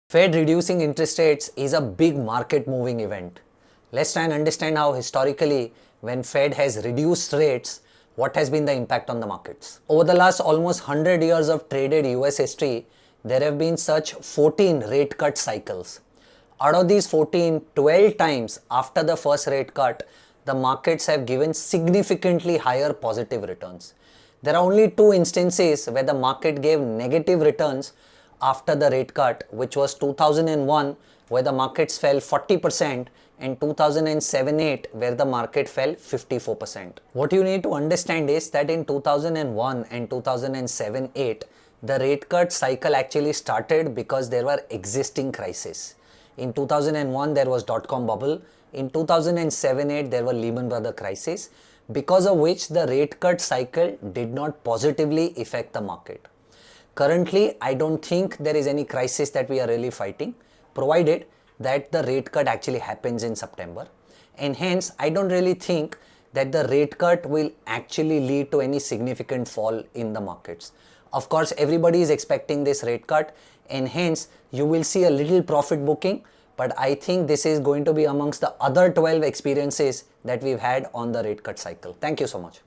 Fed reducing interest rates is a big market moving event. Let's try and understand how historically when Fed has reduced rates, what has been the impact on the markets. Over the last almost 100 years of traded US history, there have been such 14 rate cut cycles. Out of these 14, 12 times after the first rate cut, the markets have given significantly higher positive returns. There are only two instances where the market gave negative returns after the rate cut, which was 2001 where the markets fell 40% and 2007-8 where the market fell 54%. What you need to understand is that in 2001 and 2007-8 the rate cut cycle actually started because there were existing crises. In 2001 there was dot-com bubble, in 2007-8 there were Lehman Brothers crisis, because of which the rate cut cycle did not positively affect the market. Currently, I don't think there is any crisis that we are really fighting, provided that the rate cut actually happens in September. And hence, I don't really think that the rate cut will actually lead to any significant fall in the markets. Of course, everybody is expecting this rate cut, and hence you will see a little profit booking, but I think this is going to be amongst the other 12 experiences that we've had on the rate cut cycle. Thank you so much.